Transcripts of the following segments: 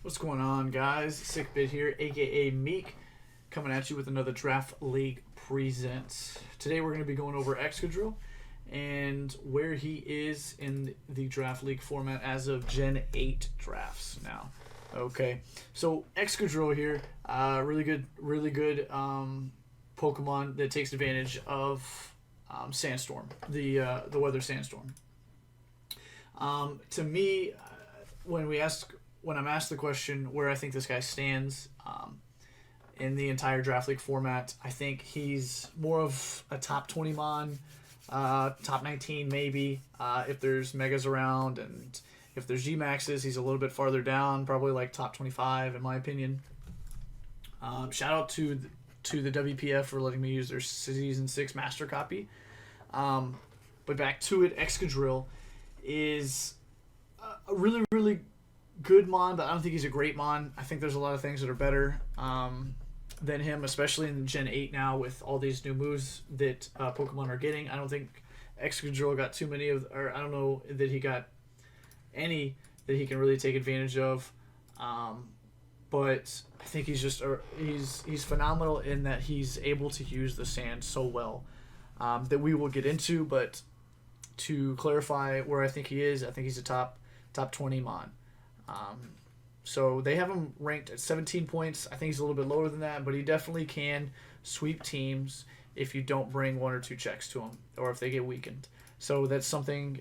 What's going on, guys? Sick Bit here, aka Meek, coming at you with another Draft League present. Today we're going to be going over Excadrill and where he is in the Draft League format as of Gen 8 drafts now. Okay, so Excadrill here, really good Pokemon that takes advantage of Sandstorm, the weather Sandstorm. To me, when I'm asked the question where I think this guy stands in the entire draft league format, I think he's more of a top 20 mon, top 19 maybe, if there's megas around, and if there's G maxes, he's a little bit farther down, probably like top 25 in my opinion. Shout out to the WPF for letting me use their season 6 master copy. But back to it, Excadrill is a really good mon, but I don't think he's a great mon. I think there's a lot of things that are better than him, especially in Gen 8 now with all these new moves that Pokemon are getting. I don't think Excadrill got too many of, or I don't know that he got any that he can really take advantage of. But I think he's just he's phenomenal in that he's able to use the sand so well that we will get into. But to clarify where I think he is, I think he's a top 20 mon. So they have him ranked at 17 points. I think he's a little bit lower than that, but he definitely can sweep teams if you don't bring one or two checks to him, or if they get weakened. So that's something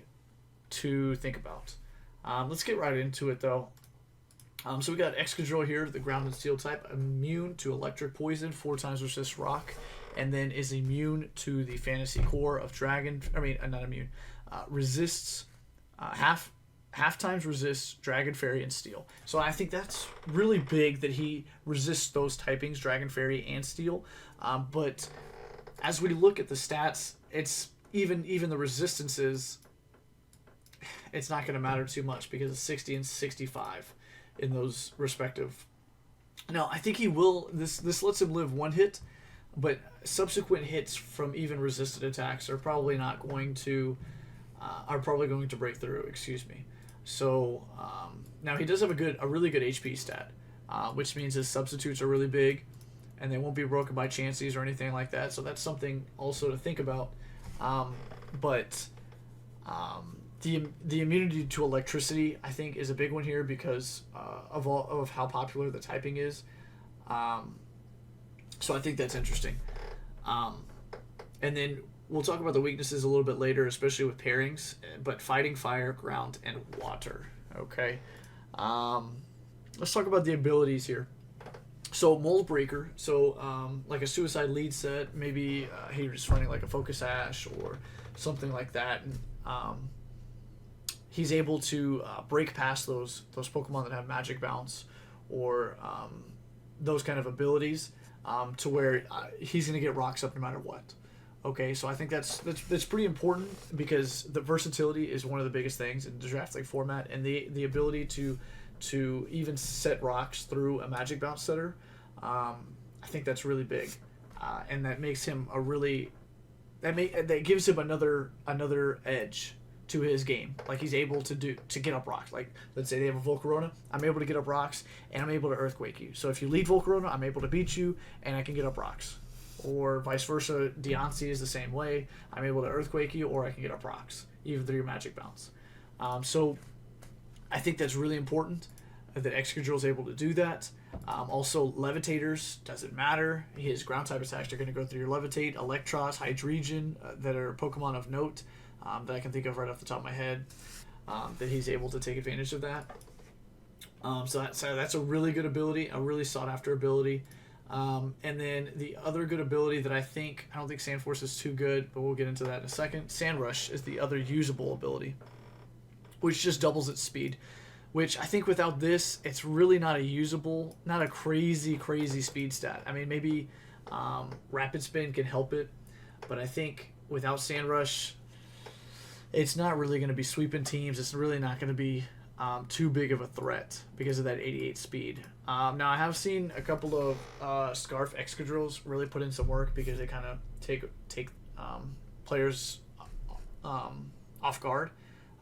to think about. Let's get right into it, though. So we got Excadrill here, the ground and steel type, immune to electric poison, 4 times resist rock, and then is immune to the fantasy core of dragon. Not immune. Resists half times resists Dragon Fairy and Steel. So I think that's really big that he resists those typings, Dragon Fairy and Steel. But as we look at the stats, it's even the resistances, it's not going to matter too much because it's 60 and 65 in those respective. Now, I think he will, this lets him live one hit, but subsequent hits from even resisted attacks are probably going to break through, excuse me. So now he does have a really good HP stat, which means his substitutes are really big, and they won't be broken by chances or anything like that. So that's something also to think about. But the immunity to electricity, I think, is a big one here because of how popular the typing is. So I think that's interesting. And then we'll talk about the weaknesses a little bit later, especially with pairings, but fighting fire, ground, and water. Okay. Let's talk about the abilities here. So Mold Breaker, like a Suicide lead set, maybe he was running like a Focus Ash or something like that. And, he's able to break past those Pokemon that have Magic Bounce or those kind of abilities to where he's going to get rocks up no matter what. Okay, so I think that's pretty important because the versatility is one of the biggest things in the draft league format, and the ability to even set rocks through a Magic Bounce setter. I think that's really big, and that makes him that gives him another edge to his game. Like he's able to get up rocks. Like let's say they have a Volcarona, I'm able to get up rocks and I'm able to Earthquake you. So if you lead Volcarona, I'm able to beat you and I can get up rocks. Or vice versa, Deontay is the same way. I'm able to Earthquake you, or I can get up rocks, even through your Magic Bounce. So I think that's really important that Excadrill is able to do that. Also, Levitators, doesn't matter. His ground type attacks are going to go through your Levitate, Electros, Hydreigon, that are Pokemon of note that I can think of right off the top of my head, that he's able to take advantage of that. So that's a really good ability, a really sought after ability. And then the other good ability that I don't think Sand Force is too good, but we'll get into that in a second. Sand Rush is the other usable ability, which just doubles its speed, which I think without this, it's really not a crazy speed stat. I mean, maybe Rapid Spin can help it, but I think without Sand Rush, it's not really going to be sweeping teams. It's really not going to be too big of a threat because of that 88 speed. Now, I have seen a couple of Scarf Excadrills really put in some work because they kind of take players off guard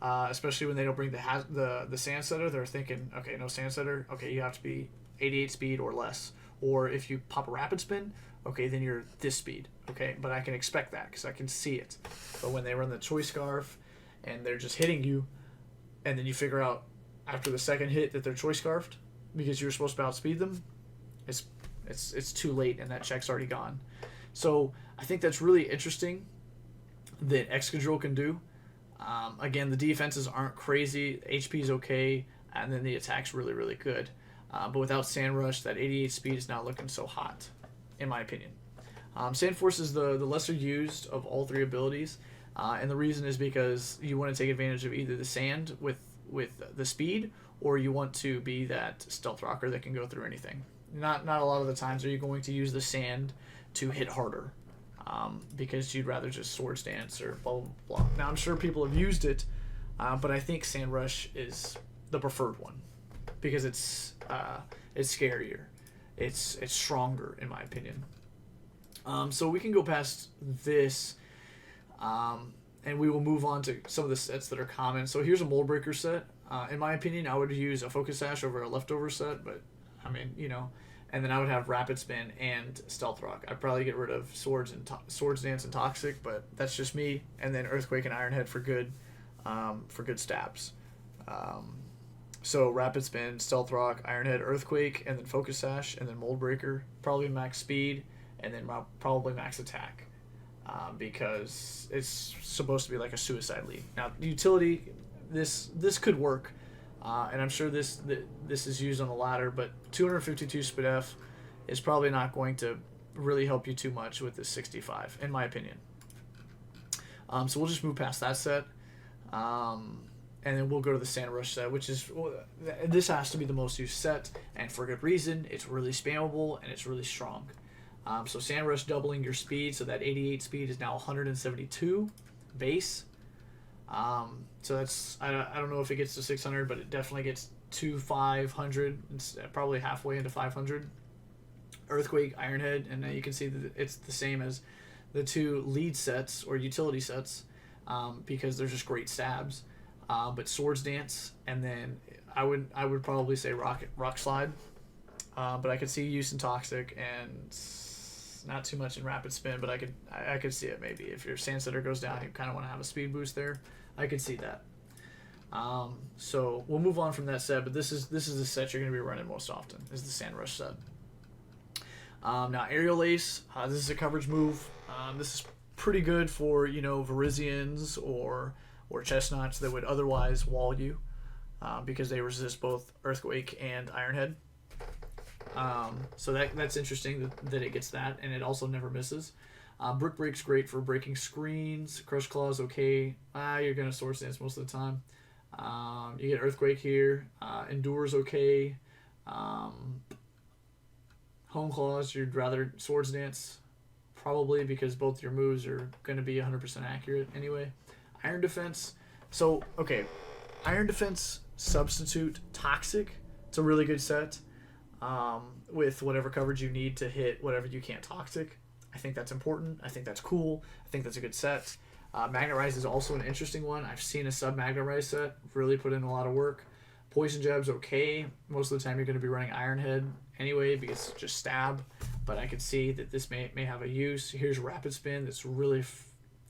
especially when they don't bring the sand setter. They're thinking, okay, no sand setter. Okay, you have to be 88 speed or less. Or if you pop a rapid spin, okay, then you're this speed. Okay, but I can expect that because I can see it. But when they run the choice scarf and they're just hitting you, and then you figure out after the second hit that they're choice scarfed because you're supposed to outspeed them, it's too late and that check's already gone. So I think that's really interesting that Excadrill can do. Again, the defenses aren't crazy. HP is okay, and then the attack's really, really good. But without Sand Rush, that 88 speed is not looking so hot, in my opinion. Sand Force is the lesser used of all three abilities, and the reason is because you want to take advantage of either the sand with the speed, or you want to be that stealth rocker that can go through anything. Not a lot of the times are you going to use the sand to hit harder, because you'd rather just Swords Dance or blah, blah, blah. Now, I'm sure people have used it, but I think Sand Rush is the preferred one because it's scarier. It's stronger, in my opinion. So we can go past this, and we will move on to some of the sets that are common. So here's a Mold Breaker set. In my opinion, I would use a Focus Sash over a Leftover set, but I mean, and then I would have Rapid Spin and Stealth Rock. I'd probably get rid of Swords Dance and Toxic, but that's just me. And then Earthquake and Iron Head for good stabs. So Rapid Spin, Stealth Rock, Iron Head, Earthquake, and then Focus Sash, and then Mold Breaker. Probably max speed, and then probably max attack, because it's supposed to be like a suicide lead. Now, utility, this could work. And I'm sure this is used on the ladder, but 252 Spit F is probably not going to really help you too much with this 65, in my opinion. So we'll just move past that set, and then we'll go to the Sand Rush set, which is, this has to be the most used set, and for good reason. It's really spammable, and it's really strong. So Sand Rush doubling your speed, so that 88 speed is now 172 base. So that's, I don't know if it gets to 600, but it definitely gets to 500. It's probably halfway into 500. Earthquake, Iron Head, and you can see that it's the same as the two lead sets or utility sets, because they're just great stabs. But Swords Dance, and then I would probably say Rock Slide, but I could see use in Toxic and not too much in Rapid Spin, but I could see it maybe if your Sand Setter goes down, you kind of want to have a speed boost there. I could see that. So we'll move on from that set, but this is the set you're going to be running most often, is the Sand Rush set. Now Aerial Ace, this is a coverage move. This is pretty good for Verizians or Chestnuts that would otherwise wall you, because they resist both Earthquake and Iron Head. So that's interesting that it gets that, and it also never misses. Brick Break's great for breaking screens. Crush Claw's okay. You're going to Swords Dance most of the time. You get Earthquake here. Endure's okay. Home Claws, you'd rather Swords Dance, probably, because both your moves are going to be 100% accurate anyway. Iron Defense. So, okay. Iron Defense, Substitute, Toxic. It's a really good set. With whatever coverage you need to hit whatever you can't Toxic. I think that's important. I think that's cool. I think that's a good set. Magnet Rise is also an interesting one. I've seen a sub-Magnet Rise set really put in a lot of work. Poison Jab's okay. Most of the time you're going to be running Iron Head anyway because it's just stab. But I could see that this may have a use. Here's Rapid Spin that's really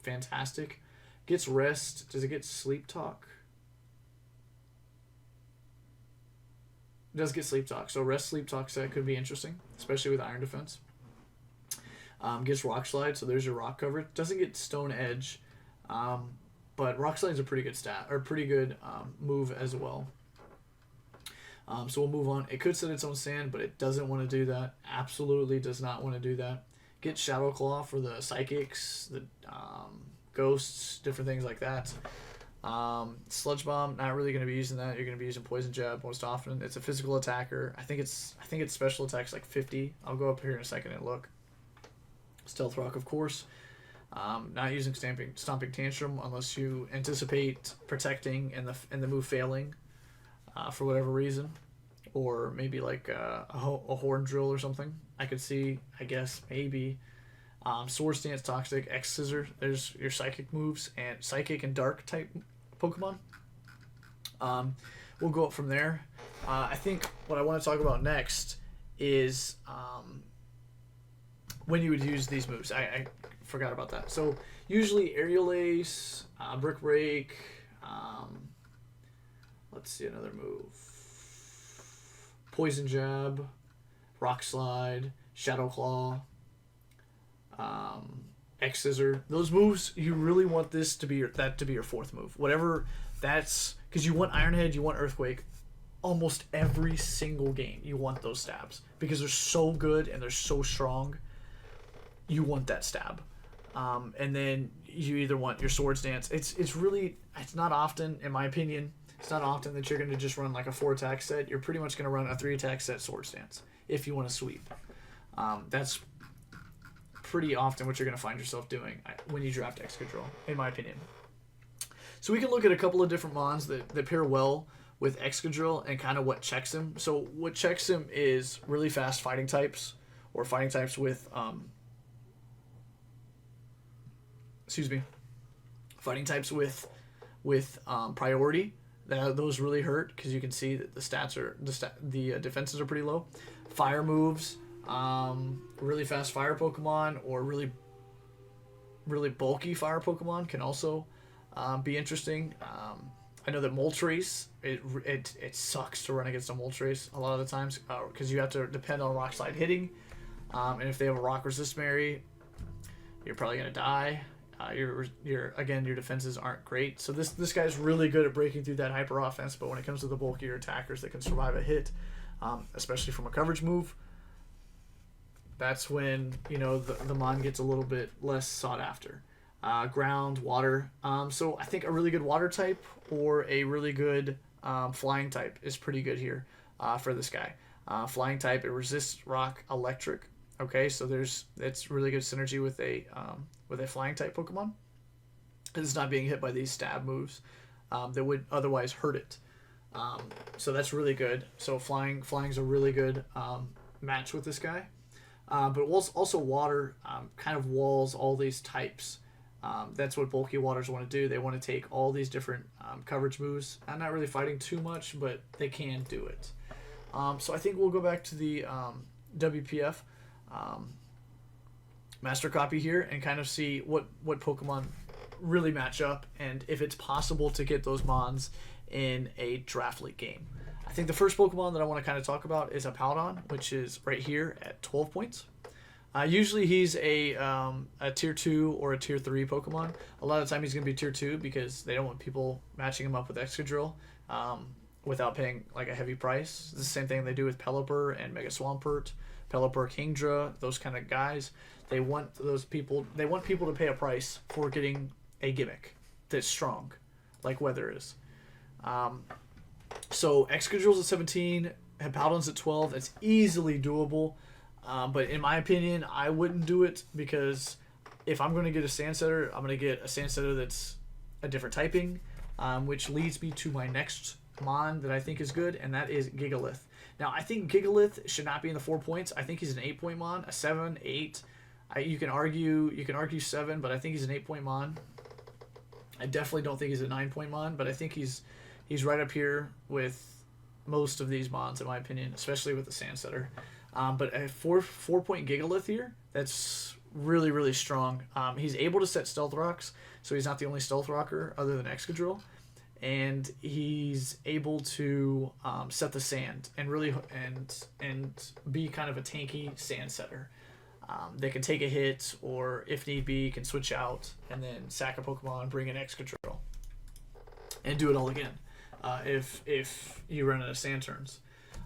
fantastic. Gets Rest. Does it get Sleep Talk? It does get Sleep Talk. So Rest Sleep Talk set could be interesting, especially with Iron Defense. Gets Rock Slide, so there's your rock coverage. Doesn't get Stone Edge, but Rock Slide's a pretty good move as well. So we'll move on. It could set its own sand, but it doesn't want to do that. Absolutely does not want to do that. Get Shadow Claw for the Psychics, the Ghosts, different things like that. Sludge Bomb, not really going to be using that. You're going to be using Poison Jab most often. It's a physical attacker. I think its special attack's like 50. I'll go up here in a second and look. Stealth Rock, of course. Not using Stomping Tantrum unless you anticipate protecting and the move failing for whatever reason, or maybe like a Horn Drill or something. I could see, I guess, maybe Swords Dance, Toxic, X Scissor. There's your Psychic moves, and Psychic and Dark type Pokemon. We'll go up from there. I think what I want to talk about next is when you would use these moves. I forgot about that. So usually Aerial Ace, Brick Break. Let's see another move. Poison Jab, Rock Slide, Shadow Claw, X Scissor. Those moves, you really want this to be your fourth move. Whatever that's, because you want Iron Head, you want Earthquake. Almost every single game, you want those stabs because they're so good and they're so strong. You want that stab, and then you either want your Swords Dance. It's not often, in my opinion. It's not often that you're going to just run like a 4-attack set. You're pretty much going to run a 3-attack set Swords Dance if you want to sweep. That's pretty often what you're going to find yourself doing when you draft Excadrill, in my opinion. So we can look at a couple of different mons that pair well with Excadrill and kind of what checks him. So what checks him is really fast fighting types or fighting types with fighting types with priority. Those really hurt because you can see that the stats are the defenses are pretty low. Fire moves, really fast fire Pokemon or really bulky fire Pokemon can also be interesting. I know that Moltres, it sucks to run against a Moltres a lot of the times because you have to depend on Rock Slide hitting, and if they have a Rock Resist Berry, you're probably gonna die. Your defenses aren't great. So this guy's really good at breaking through that hyper offense, but when it comes to the bulkier attackers that can survive a hit, especially from a coverage move, that's when the mon gets a little bit less sought after. Ground, water. So I think a really good water type or a really good flying type is pretty good here for this guy. Flying type, it resists rock, electric. Okay, so it's really good synergy with a flying type Pokemon. It's not being hit by these stab moves that would otherwise hurt it. So that's really good. So flying's a really good match with this guy. But also water kind of walls all these types. That's what bulky waters want to do. They want to take all these different coverage moves. I'm not really fighting too much, but they can do it. So I think we'll go back to the WPF master copy here and kind of see what Pokemon really match up and if it's possible to get those mons in a draft league game. I think the first Pokemon that I want to kind of talk about is a Paldeon, which is right here at 12 points. Usually he's a tier 2 or a tier 3 Pokemon. A lot of the time he's going to be tier 2 because they don't want people matching him up with Excadrill without paying like a heavy price. It's the same thing they do with Pelipper and Mega Swampert, Pelipper, Kingdra, those kind of guys. They want people to pay a price for getting a gimmick that's strong, like Weather is. So Excadrill's at 17, Paldeon's at 12. It's easily doable. But in my opinion, I wouldn't do it because if I'm going to get a Sandsetter, I'm going to get a Sandsetter that's a different typing, which leads me to my next mon that I think is good, and that is Gigalith. Now, I think Gigalith should not be in the 4 points. I think he's an 8-point mon, a 7, 8. You can argue 7, but I think he's an 8-point mon. I definitely don't think he's a 9-point mon, but I think he's right up here with most of these mons, in my opinion, especially with the Sandsetter. But a 4-point Gigalith here, that's really, really strong. He's able to set Stealth Rocks, so he's not the only Stealth Rocker other than Excadrill. And he's able to set the sand and really and be kind of a tanky sand setter. They can take a hit, or if need be, can switch out and then sack a Pokemon, bring in Excadrill, and do it all again if you run out of sand turns.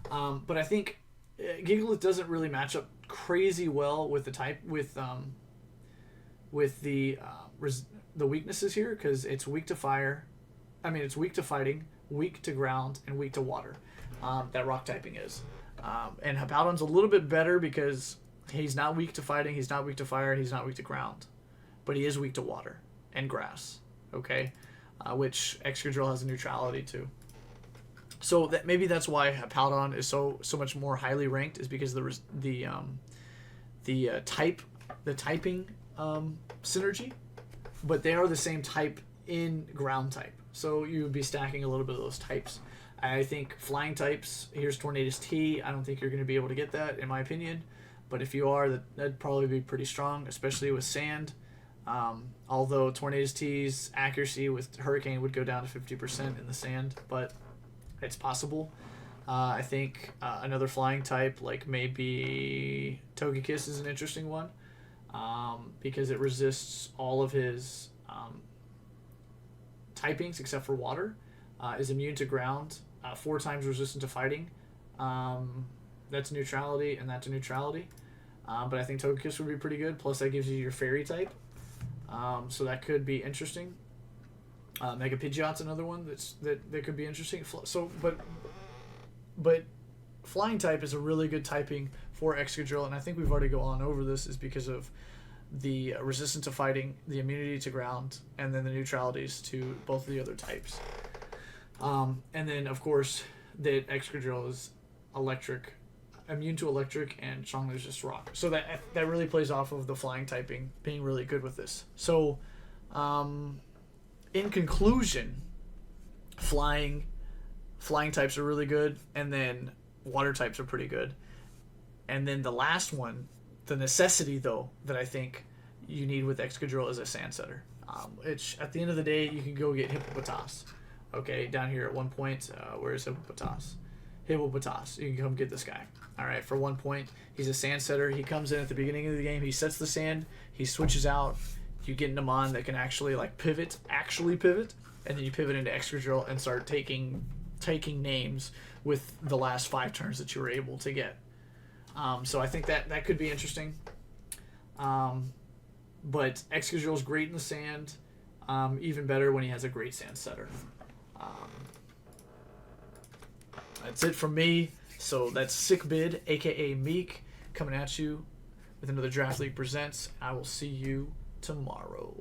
But I think Gigalith doesn't really match up crazy well with the type with the weaknesses here because it's weak to fire. I mean, it's weak to fighting, weak to ground, and weak to water. That rock typing is, and Paldeon's a little bit better because he's not weak to fighting, he's not weak to fire, and he's not weak to ground, but he is weak to water and grass. Okay, which Excadrill has a neutrality to. So that maybe that's why Paldeon is so much more highly ranked is because the typing synergy, but they are the same type in ground type. So you would be stacking a little bit of those types. I think flying types, here's Tornadus T. I don't think you're going to be able to get that, in my opinion. But if you are, that'd probably be pretty strong, especially with sand. Although Tornadus T's accuracy with Hurricane would go down to 50% in the sand, but it's possible. I think another flying type, like maybe Togekiss, is an interesting one because it resists all of his typings except for water, is immune to ground, 4 times resistant to fighting. That's neutrality, and that's a neutrality. But I think Togekiss would be pretty good. Plus, that gives you your fairy type. So that could be interesting. Mega Pidgeot's another one that could be interesting. But flying type is a really good typing for Excadrill, and I think we've already gone over this, is because of the resistance to fighting, the immunity to ground, and then the neutralities to both of the other types. And then, of course, that Excadrill is electric, immune to electric, and strongly resist rock. So that really plays off of the flying typing being really good with this. So, in conclusion, flying types are really good, and then water types are pretty good. And then the last one, the necessity, though, that I think you need with Excadrill is a sand setter. Which, at the end of the day, you can go get Hippopotas. Okay, down here at 1 point, where is Hippopotas? Hippopotas. You can come get this guy. All right, for 1 point, he's a sand setter. He comes in at the beginning of the game. He sets the sand. He switches out. You get a Mon that can actually pivot, and then you pivot into Excadrill and start taking names with the last 5 turns that you were able to get. So I think that could be interesting. But Excadrill's great in the sand. Even better when he has a great sand setter. That's it from me. So that's Sickbid, aka Meek, coming at you with another Draft League Presents. I will see you tomorrow.